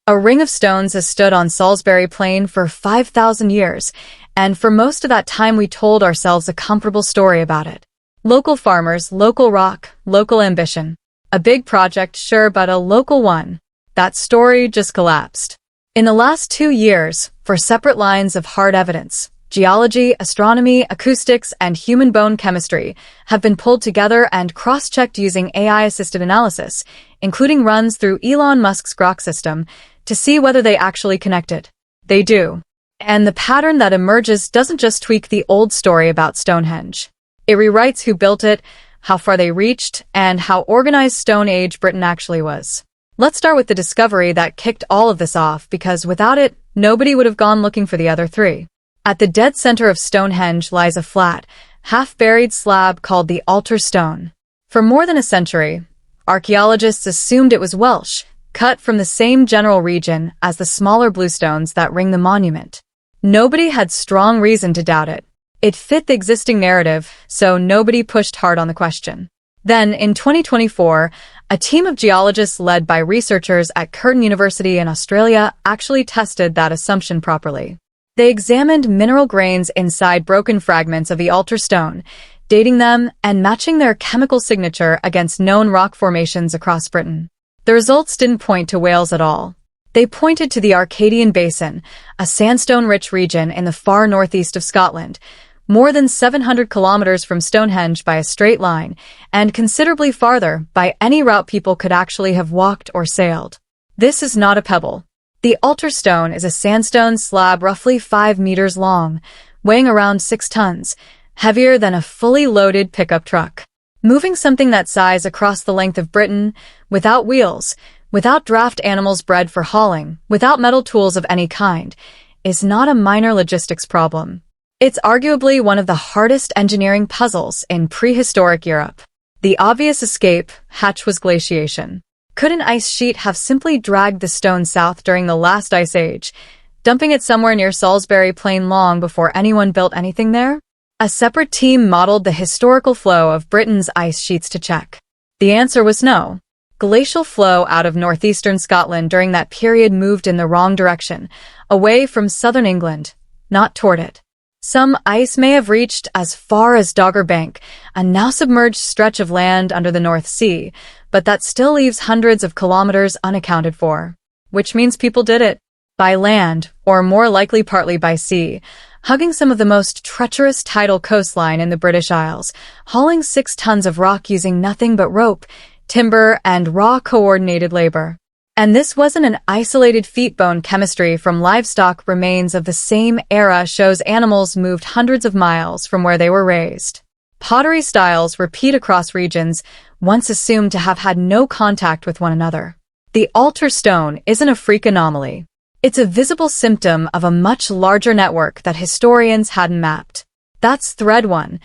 A ring of stones has stood on Salisbury Plain for 5,000 years, and for most of that time we told ourselves a comfortable story about it. Local farmers, local rock, local ambition. A big project, sure, but a local one. That story just collapsed. In the last 2 years, for separate lines of hard evidence, geology, astronomy, acoustics, and human bone chemistry have been pulled together and cross-checked using AI-assisted analysis, including runs through Elon Musk's Grok system, to see whether they actually connected. They do. And the pattern that emerges doesn't just tweak the old story about Stonehenge. It rewrites who built it, how far they reached, and how organized Stone Age Britain actually was. Let's start with the discovery that kicked all of this off, because without it, nobody would have gone looking for the other three. At the dead center of Stonehenge lies a flat, half-buried slab called the altar stone. For more than a century, archaeologists assumed it was Welsh, cut from the same general region as the smaller bluestones that ring the monument. Nobody had strong reason to doubt it. It fit the existing narrative, so nobody pushed hard on the question. Then, in 2024, a team of geologists led by researchers at Curtin University in Australia actually tested that assumption properly. They examined mineral grains inside broken fragments of the altar stone, dating them and matching their chemical signature against known rock formations across Britain. The results didn't point to Wales at all. They pointed to the Arcadian Basin, a sandstone-rich region in the far northeast of Scotland, more than 700 kilometers from Stonehenge by a straight line, and considerably farther by any route people could actually have walked or sailed. This is not a pebble. The altar stone is a sandstone slab roughly 5 meters long, weighing around 6 tons, heavier than a fully loaded pickup truck. Moving something that size across the length of Britain, without wheels, without draft animals bred for hauling, without metal tools of any kind, is not a minor logistics problem. It's arguably one of the hardest engineering puzzles in prehistoric Europe. The obvious escape hatch was glaciation. Could an ice sheet have simply dragged the stone south during the last ice age, dumping it somewhere near Salisbury Plain long before anyone built anything there? A separate team modeled the historical flow of Britain's ice sheets to check. The answer was no. Glacial flow out of northeastern Scotland during that period moved in the wrong direction, away from southern England, not toward it. Some ice may have reached as far as Dogger Bank, a now submerged stretch of land under the North Sea, but that still leaves hundreds of kilometers unaccounted for. Which means people did it. By land, or more likely partly by sea, hugging some of the most treacherous tidal coastline in the British Isles, hauling 6 tons of rock using nothing but rope, timber, and raw coordinated labor. And this wasn't an isolated feat. Bone chemistry from livestock remains of the same era shows animals moved hundreds of miles from where they were raised. Pottery styles repeat across regions once assumed to have had no contact with one another. The altar stone isn't a freak anomaly. It's a visible symptom of a much larger network that historians hadn't mapped. That's thread 1.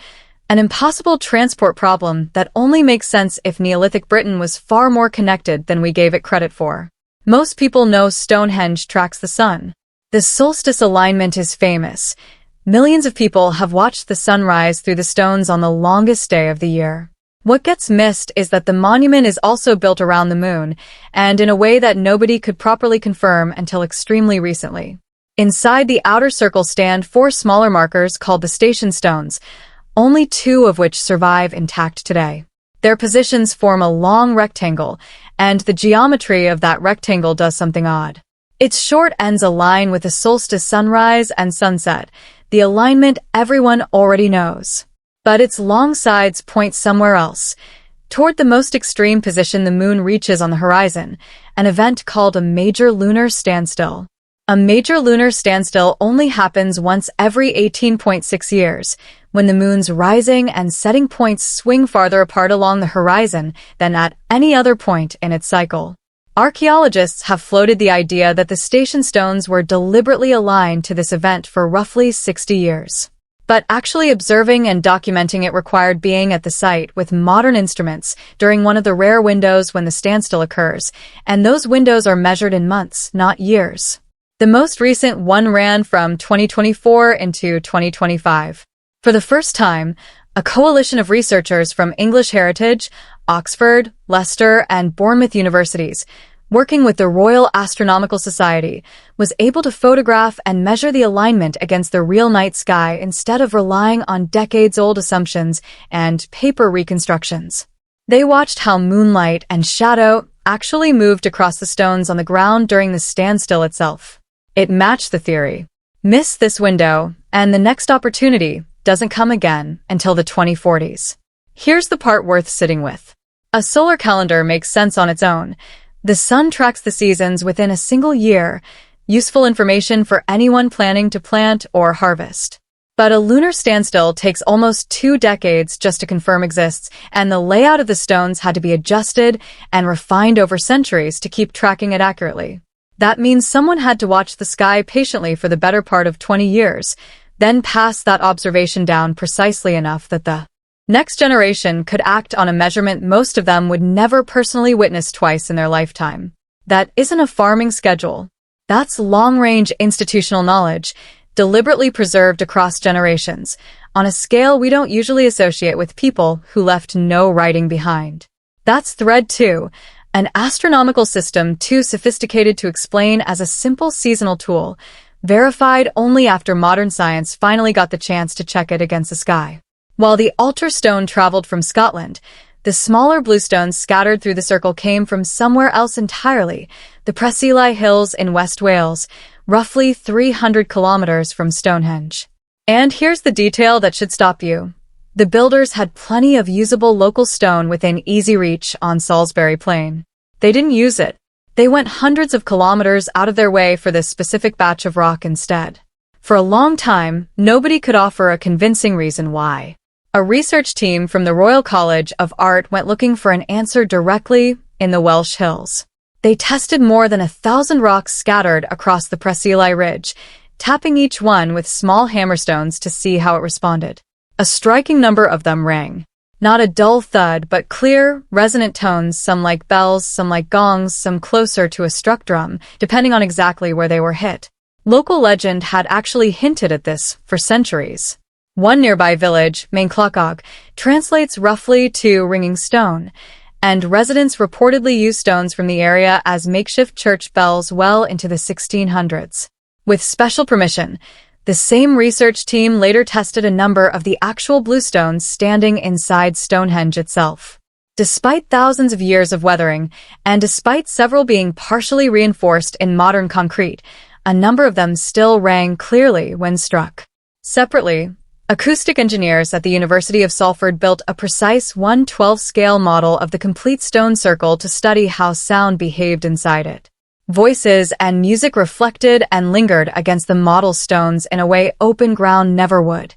An impossible transport problem that only makes sense if Neolithic Britain was far more connected than we gave it credit for. Most people know Stonehenge tracks the sun. The solstice alignment is famous. Millions of people have watched the sunrise through the stones on the longest day of the year. What gets missed is that the monument is also built around the moon, and in a way that nobody could properly confirm until extremely recently. Inside the outer circle stand 4 smaller markers called the station stones, only 2 of which survive intact today. Their positions form a long rectangle, and the geometry of that rectangle does something odd. Its short ends align with the solstice sunrise and sunset, the alignment everyone already knows. But its long sides point somewhere else, toward the most extreme position the moon reaches on the horizon, an event called a major lunar standstill. A major lunar standstill only happens once every 18.6 years, when the moon's rising and setting points swing farther apart along the horizon than at any other point in its cycle. Archaeologists have floated the idea that the station stones were deliberately aligned to this event for roughly 60 years. But actually observing and documenting it required being at the site with modern instruments during one of the rare windows when the standstill occurs, and those windows are measured in months, not years. The most recent one ran from 2024 into 2025. For the first time, a coalition of researchers from English Heritage, Oxford, Leicester, and Bournemouth universities working with the Royal Astronomical Society, was able to photograph and measure the alignment against the real night sky instead of relying on decades-old assumptions and paper reconstructions. They watched how moonlight and shadow actually moved across the stones on the ground during the standstill itself. It matched the theory. Miss this window, and the next opportunity doesn't come again until the 2040s. Here's the part worth sitting with. A solar calendar makes sense on its own. The sun tracks the seasons within a single year, useful information for anyone planning to plant or harvest. But a lunar standstill takes almost 2 decades just to confirm exists, and the layout of the stones had to be adjusted and refined over centuries to keep tracking it accurately. That means someone had to watch the sky patiently for the better part of 20 years, then pass that observation down precisely enough that the next generation could act on a measurement most of them would never personally witness twice in their lifetime. That isn't a farming schedule. That's long-range institutional knowledge, deliberately preserved across generations, on a scale we don't usually associate with people who left no writing behind. That's Thread 2, an astronomical system too sophisticated to explain as a simple seasonal tool, verified only after modern science finally got the chance to check it against the sky. While the altar stone traveled from Scotland, the smaller bluestones scattered through the circle came from somewhere else entirely, the Preseli Hills in West Wales, roughly 300 kilometers from Stonehenge. And here's the detail that should stop you. The builders had plenty of usable local stone within easy reach on Salisbury Plain. They didn't use it. They went hundreds of kilometers out of their way for this specific batch of rock instead. For a long time, nobody could offer a convincing reason why. A research team from the Royal College of Art went looking for an answer directly in the Welsh Hills. They tested more than 1,000 rocks scattered across the Preseli Ridge, tapping each one with small hammerstones to see how it responded. A striking number of them rang. Not a dull thud, but clear, resonant tones, some like bells, some like gongs, some closer to a struck drum, depending on exactly where they were hit. Local legend had actually hinted at this for centuries. One nearby village, Mainclochog, translates roughly to ringing stone, and residents reportedly used stones from the area as makeshift church bells well into the 1600s. With special permission, the same research team later tested a number of the actual bluestones standing inside Stonehenge itself. Despite thousands of years of weathering, and despite several being partially reinforced in modern concrete, a number of them still rang clearly when struck. Separately, acoustic engineers at the University of Salford built a precise 1/12 scale model of the complete stone circle to study how sound behaved inside it. Voices and music reflected and lingered against the model stones in a way open ground never would.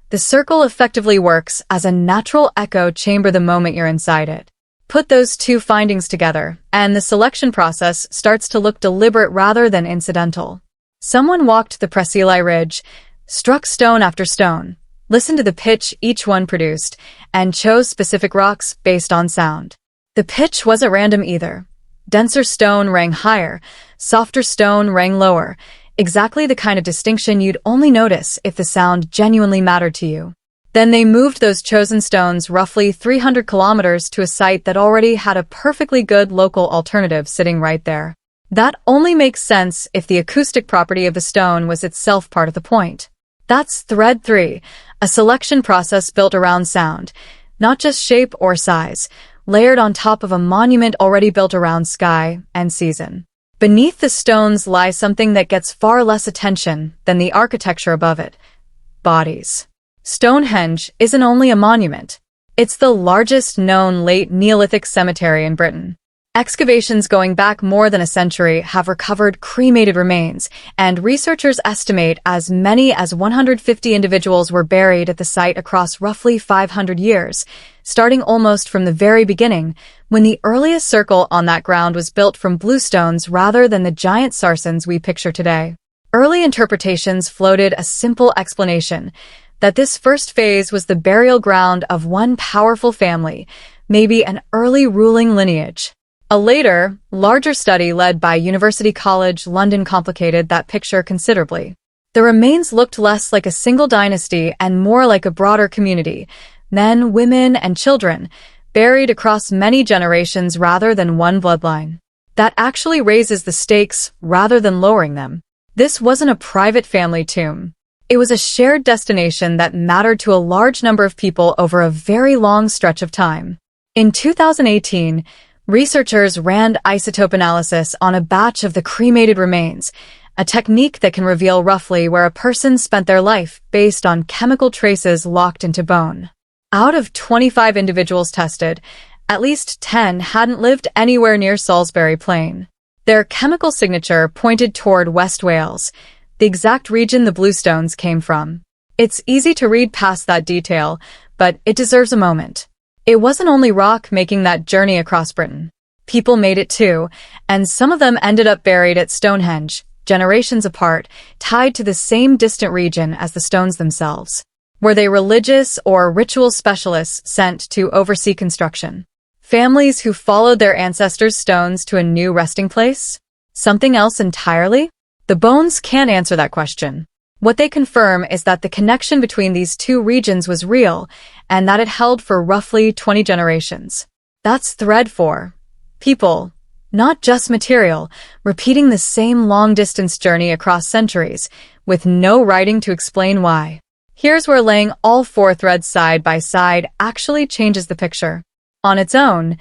The circle effectively works as a natural echo chamber the moment you're inside it. Put those two findings together, and the selection process starts to look deliberate rather than incidental. Someone walked the Preseli Ridge, struck stone after stone, listened to the pitch each one produced, and chose specific rocks based on sound. The pitch wasn't random either. Denser stone rang higher, softer stone rang lower, exactly the kind of distinction you'd only notice if the sound genuinely mattered to you. Then they moved those chosen stones roughly 300 kilometers to a site that already had a perfectly good local alternative sitting right there. That only makes sense if the acoustic property of the stone was itself part of the point. That's Thread 3, a selection process built around sound, not just shape or size, layered on top of a monument already built around sky and season. Beneath the stones lies something that gets far less attention than the architecture above it: bodies. Stonehenge isn't only a monument. It's the largest known late Neolithic cemetery in Britain. Excavations going back more than a century have recovered cremated remains, and researchers estimate as many as 150 individuals were buried at the site across roughly 500 years, starting almost from the very beginning, when the earliest circle on that ground was built from bluestones rather than the giant sarsens we picture today. Early interpretations floated a simple explanation, that this first phase was the burial ground of one powerful family, maybe an early ruling lineage. A later, larger study led by University College London complicated that picture considerably. The remains looked less like a single dynasty and more like a broader community, men, women, and children, buried across many generations rather than one bloodline. That actually raises the stakes rather than lowering them. This wasn't a private family tomb. It was a shared destination that mattered to a large number of people over a very long stretch of time. In 2018, researchers ran isotope analysis on a batch of the cremated remains, a technique that can reveal roughly where a person spent their life based on chemical traces locked into bone. Out of 25 individuals tested, at least 10 hadn't lived anywhere near Salisbury Plain. Their chemical signature pointed toward West Wales, the exact region the bluestones came from. It's easy to read past that detail, but it deserves a moment. It wasn't only rock making that journey across Britain. People made it too, and some of them ended up buried at Stonehenge, generations apart, tied to the same distant region as the stones themselves. Were they religious or ritual specialists sent to oversee construction? Families who followed their ancestors' stones to a new resting place? Something else entirely? The bones can't answer that question. What they confirm is that the connection between these two regions was real, and that it held for roughly 20 generations. That's thread 4. People, not just material, repeating the same long-distance journey across centuries, with no writing to explain why. Here's where laying all 4 threads side by side actually changes the picture. On its own,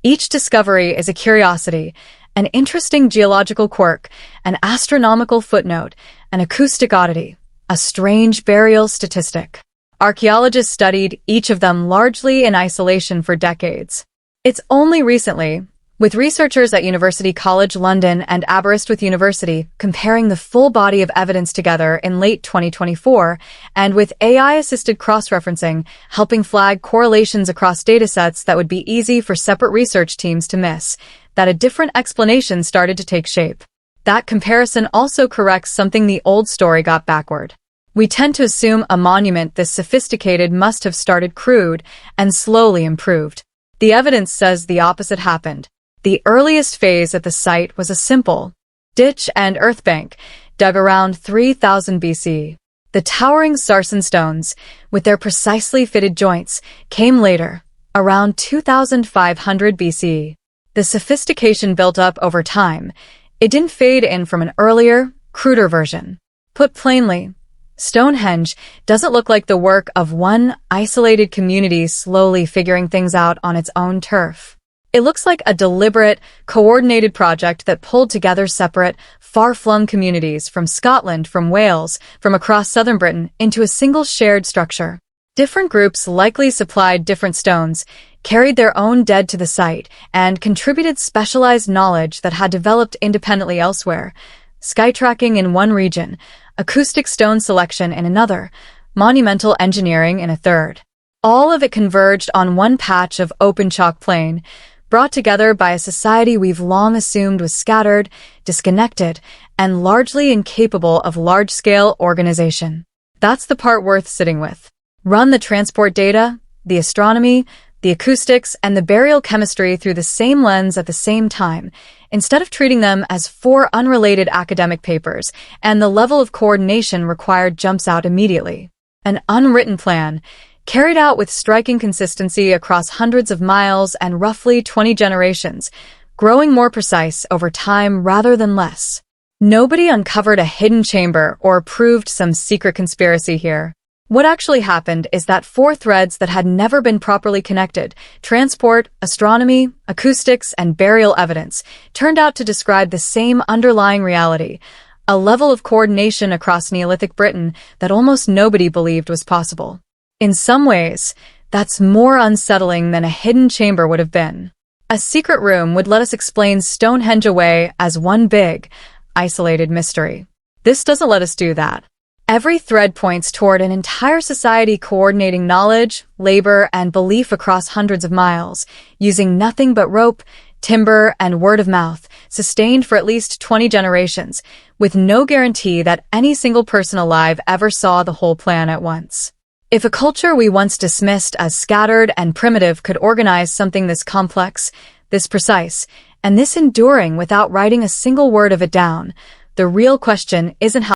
each discovery is a curiosity, an interesting geological quirk, an astronomical footnote, an acoustic oddity, a strange burial statistic. Archaeologists studied each of them largely in isolation for decades. It's only recently, with researchers at University College London and Aberystwyth University comparing the full body of evidence together in late 2024, and with AI-assisted cross-referencing helping flag correlations across datasets that would be easy for separate research teams to miss, that a different explanation started to take shape. That comparison also corrects something the old story got backward. We tend to assume a monument this sophisticated must have started crude and slowly improved. The evidence says the opposite happened. The earliest phase at the site was a simple ditch and earth bank, dug around 3000 BC. The towering sarsen stones, with their precisely fitted joints, came later, around 2500 BC. The sophistication built up over time. It didn't fade in from an earlier, cruder version. Put plainly, Stonehenge doesn't look like the work of one isolated community slowly figuring things out on its own turf. It looks like a deliberate, coordinated project that pulled together separate, far-flung communities from Scotland, from Wales, from across southern Britain into a single shared structure. Different groups likely supplied different stones, carried their own dead to the site, and contributed specialized knowledge that had developed independently elsewhere. Sky tracking in one region, acoustic stone selection in another, monumental engineering in a third. All of it converged on one patch of open chalk plain, brought together by a society we've long assumed was scattered, disconnected, and largely incapable of large-scale organization. That's the part worth sitting with. Run the transport data, the astronomy, the acoustics, and the burial chemistry through the same lens at the same time, instead of treating them as 4 unrelated academic papers, and the level of coordination required jumps out immediately. An unwritten plan, carried out with striking consistency across hundreds of miles and roughly 20 generations, growing more precise over time rather than less. Nobody uncovered a hidden chamber or proved some secret conspiracy here. What actually happened is that 4 threads that had never been properly connected, transport, astronomy, acoustics, and burial evidence, turned out to describe the same underlying reality, a level of coordination across Neolithic Britain that almost nobody believed was possible. In some ways, that's more unsettling than a hidden chamber would have been. A secret room would let us explain Stonehenge away as one big, isolated mystery. This doesn't let us do that. Every thread points toward an entire society coordinating knowledge, labor, and belief across hundreds of miles, using nothing but rope, timber, and word of mouth, sustained for at least 20 generations, with no guarantee that any single person alive ever saw the whole plan at once. If a culture we once dismissed as scattered and primitive could organize something this complex, this precise, and this enduring without writing a single word of it down, the real question isn't how